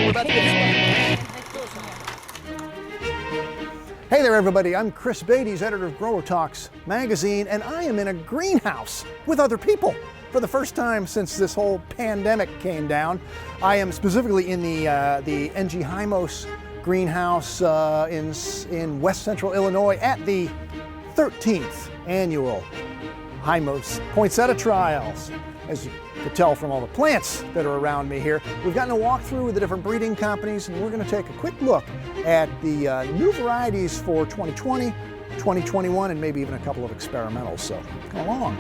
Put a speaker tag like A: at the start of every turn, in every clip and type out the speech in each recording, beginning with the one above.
A: Hey there everybody, I'm Chris Beytes, editor of GrowerTalks magazine, and I am in a greenhouse with other people for the first time since this whole pandemic came down. I am specifically in the NG Heimos greenhouse in West Central Illinois at the 13th annual Heimos Poinsettia Trials. As you could tell from all the plants that are around me here, we've gotten a walk through with the different breeding companies, and we're going to take a quick look at the new varieties for 2020, 2021, and maybe even a couple of experimentals. So come along.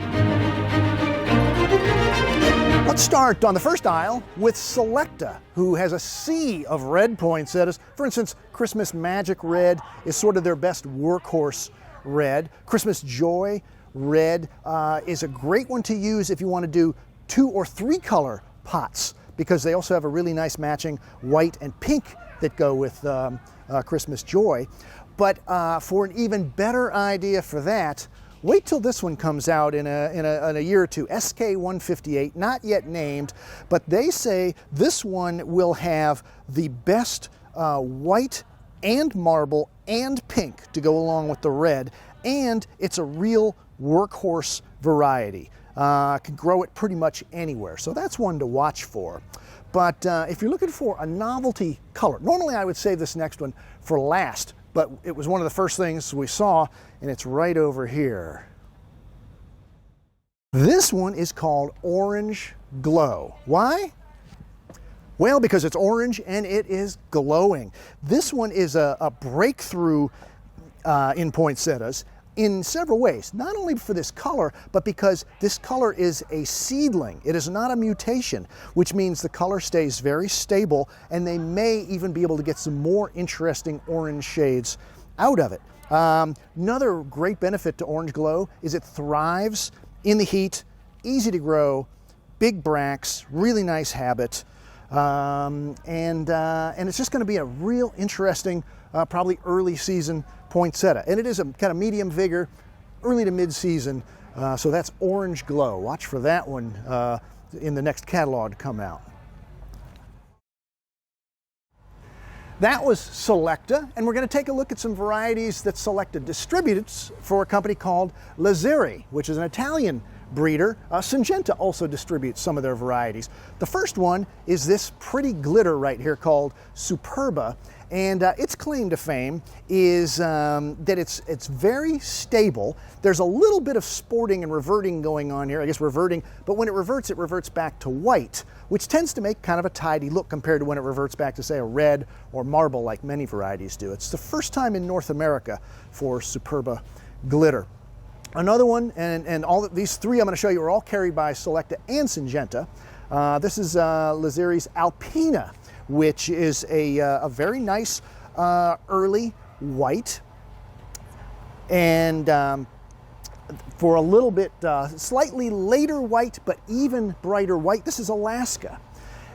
A: Let's start on the first aisle with Selecta, who has a sea of red poinsettias. For instance, Christmas Magic Red is sort of their best workhorse red. Christmas Joy Red is a great one to use if you want to do 2 or 3 color pots, because they also have a really nice matching white and pink that go with Christmas Joy. But for an even better idea for that, wait till this one comes out in a year or two. SK158, not yet named, but they say this one will have the best white and marble and pink to go along with the red, and it's a real workhorse variety. Can grow it pretty much anywhere, so that's one to watch for. But if you're looking for a novelty color, normally I would save this next one for last, but it was one of the first things we saw, and it's right over here. This one is called Orange Glow. Why? Well, because it's orange and it is glowing. This one is a breakthrough in poinsettias in several ways, not only for this color, but because this color is a seedling. It is not a mutation, which means the color stays very stable, and they may even be able to get some more interesting orange shades out of it. Another great benefit to Orange Glow is it thrives in the heat, easy to grow, big bracts, really nice habit, and it's just going to be a real interesting, probably early season poinsettia. And it is a kind of medium vigor, early to mid-season, so that's Orange Glow. Watch for that one in the next catalog to come out. That was Selecta, and we're going to take a look at some varieties that Selecta distributes for a company called Lyra, which is an Italian breeder. Syngenta also distributes some of their varieties. The first one is this pretty glitter right here called Superba, and its claim to fame is that it's very stable. There's a little bit of sporting and reverting going on here, I guess reverting, but when it reverts back to white, which tends to make kind of a tidy look compared to when it reverts back to, say, a red or marble like many varieties do. It's the first time in North America for Superba Glitter. Another one, and all these three I'm going to show you are all carried by Selecta and Syngenta. This is Lyra's Alpina, which is a very nice early white, and for a little bit slightly later white, but even brighter white, this is Alaska,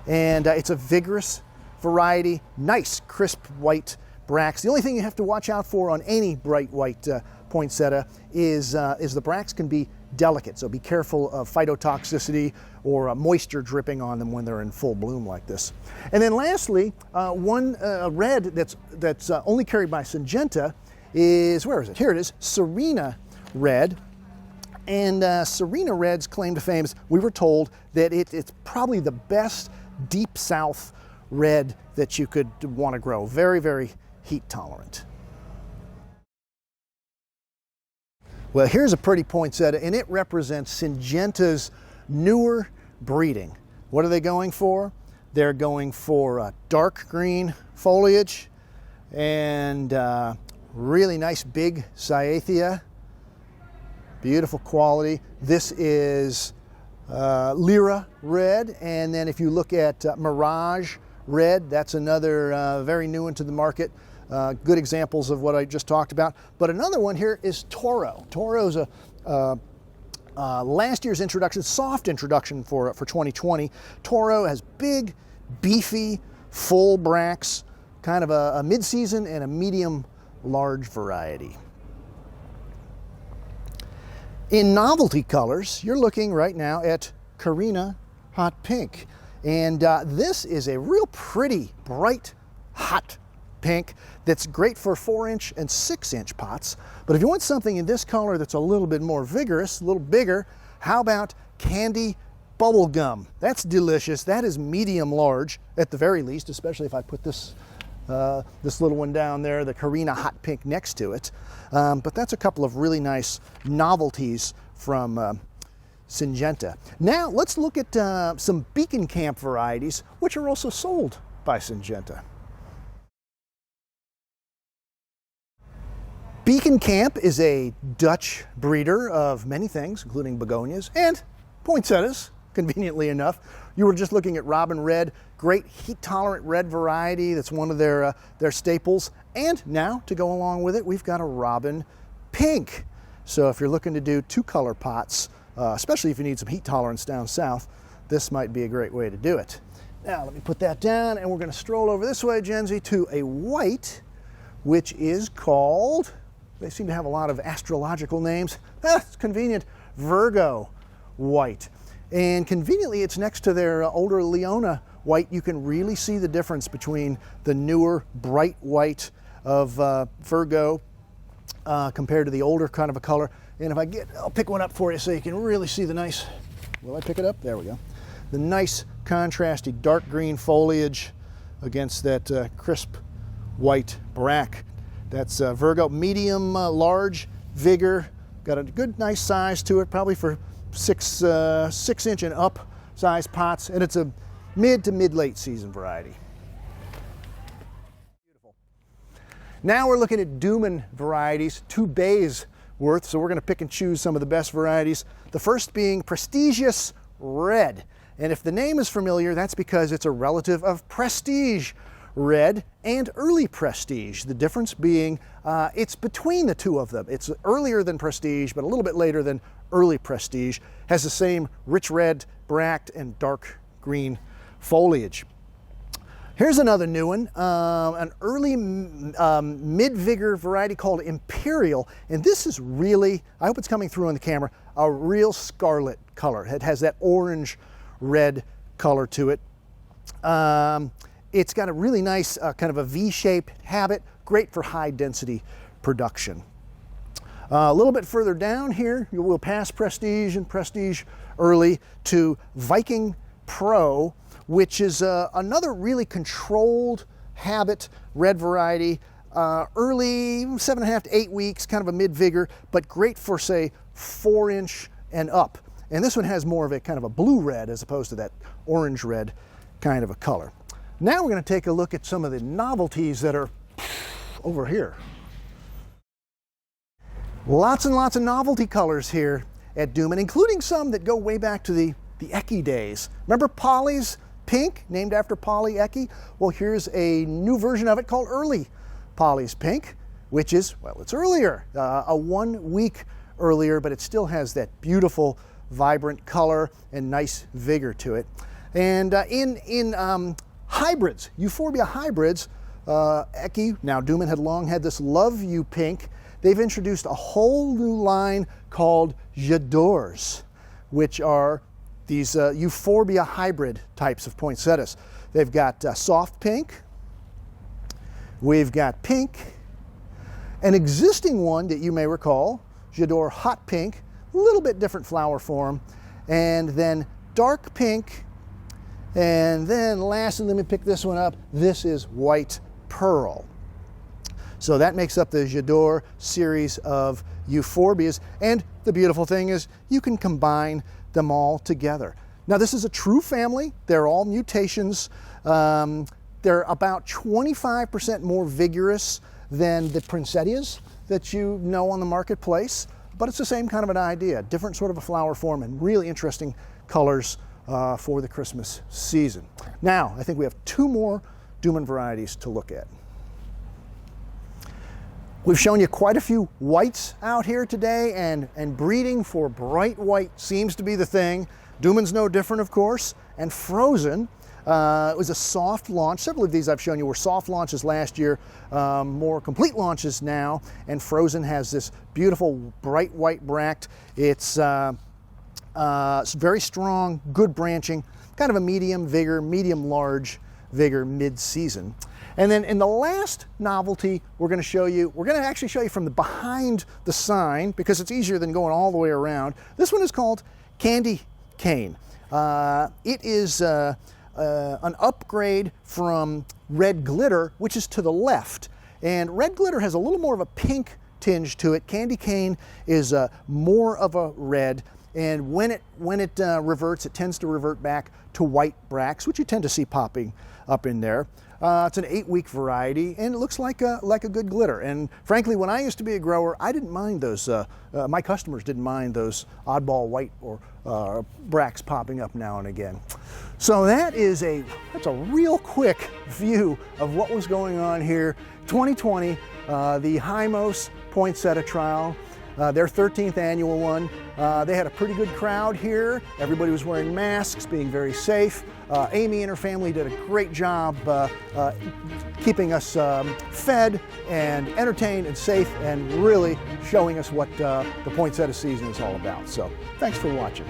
A: and it's a vigorous variety, nice crisp white bracts. The only thing you have to watch out for on any bright white poinsettia is the bracts can be delicate, so be careful of phytotoxicity or moisture dripping on them when they're in full bloom like this. And then lastly, one red that's only carried by Syngenta is, where is it? Here it is, Serena Red. And Serena Red's claim to fame is, we were told that it's probably the best deep south red that you could want to grow. Very, very heat tolerant. Well, here's a pretty poinsettia, and it represents Syngenta's newer breeding. What are they going for? They're going for dark green foliage and really nice big cyathea. Beautiful quality. This is Lyra Red, and then if you look at Mirage Red, that's another very new one to the market. Good examples of what I just talked about. But another one here is Toro. Toro's a last year's introduction, soft introduction for 2020. Toro has big, beefy, full bracts, kind of a mid-season and a medium large variety. In novelty colors, you're looking right now at Carina Hot Pink. And this is a real pretty, bright, hot pink that's great for 4-inch and 6-inch pots. But if you want something in this color that's a little bit more vigorous, a little bigger, how about Candy Bubblegum? That's delicious. That is medium large at the very least, especially if I put this this little one down there, the Carina Hot Pink, next to it. But that's a couple of really nice novelties from Syngenta. Now let's look at some Beacon Camp varieties, which are also sold by Syngenta. Beacon Camp is a Dutch breeder of many things, including begonias and poinsettias, conveniently enough. You were just looking at Robyn Red, great heat-tolerant red variety that's one of their staples. And now, to go along with it, we've got a Robyn Pink. So if you're looking to do 2-color pots, especially if you need some heat tolerance down south, this might be a great way to do it. Now, let me put that down, and we're going to stroll over this way, Jenzy, to a white, which is called... They seem to have a lot of astrological names. It's convenient. Virgo white. And conveniently, it's next to their older Leona white. You can really see the difference between the newer bright white of Virgo compared to the older kind of a color. And if I get, I'll pick one up for you so you can really see the nice, will I pick it up? There we go. The nice contrasty dark green foliage against that crisp white brack. That's Virgo, medium, large, vigor, got a good, nice size to it, probably for 6-inch and up size pots, and it's a mid to mid-late season variety. Beautiful. Now we're looking at Dunnen varieties, 2 bays worth, so we're going to pick and choose some of the best varieties. The first being Prestigious Red, and if the name is familiar, that's because it's a relative of Prestige Red and Early Prestige. The difference being it's between the two of them. It's earlier than Prestige, but a little bit later than Early Prestige. Has the same rich red bract and dark green foliage. Here's another new one, an early mid-vigor variety called Imperial. And this is really, I hope it's coming through on the camera, a real scarlet color. It has that orange-red color to it. It's got a really nice kind of a V-shaped habit, great for high density production. A little bit further down here, we'll pass Prestige and Prestige Early to Viking Pro, which is another really controlled habit red variety. Early, 7.5 to 8 weeks, kind of a mid-vigor, but great for, say, 4-inch and up. And this one has more of a kind of a blue red as opposed to that orange red kind of a color. Now we're going to take a look at some of the novelties that are over here. Lots and lots of novelty colors here at Dunnen, including some that go way back to the Eckie days. Remember Polly's Pink, named after Polly Eckie? Well, here's a new version of it called Early Polly's Pink, which is, well, it's earlier, a 1 week earlier, but it still has that beautiful, vibrant color and nice vigor to it. And in hybrids, Euphorbia hybrids, Eckie, now Dunnen had long had this Love You Pink. They've introduced a whole new line called J'adores, which are these Euphorbia hybrid types of poinsettias. They've got soft pink, we've got pink, an existing one that you may recall, J'adore Hot Pink, a little bit different flower form, and then dark pink, and then lastly, let me pick this one up, this is White Pearl. So that makes up the J'adore series of Euphorbias, and the beautiful thing is you can combine them all together. Now this is a true family, they're all mutations. They're about 25% more vigorous than the Poinsettias that you know on the marketplace, but it's the same kind of an idea, different sort of a flower form and really interesting colors for the Christmas season. Now, I think we have 2 more Dunnen varieties to look at. We've shown you quite a few whites out here today, and breeding for bright white seems to be the thing. Dunnen's no different, of course, and Frozen it was a soft launch. Several of these I've shown you were soft launches last year, more complete launches now, and Frozen has this beautiful bright white bract. It's It's very strong, good branching, kind of a medium vigor, medium large vigor mid-season. And then in the last novelty we're going to actually show you from the behind the sign, because it's easier than going all the way around. This one is called Candy Cane. It is an upgrade from Red Glitter, which is to the left. And Red Glitter has a little more of a pink tinge to it. Candy Cane is more of a red. And when it reverts, it tends to revert back to white bracts, which you tend to see popping up in there. It's an 8-week variety, and it looks like a good glitter. And frankly, when I used to be a grower, I didn't mind those. My customers didn't mind those oddball white or bracts popping up now and again. So that's a real quick view of what was going on here. 2020, the Heimos Poinsettia trial. Their 13th annual one. They had a pretty good crowd here. Everybody was wearing masks, being very safe. Amy and her family did a great job keeping us fed and entertained and safe, and really showing us what the poinsettia season is all about. So thanks for watching.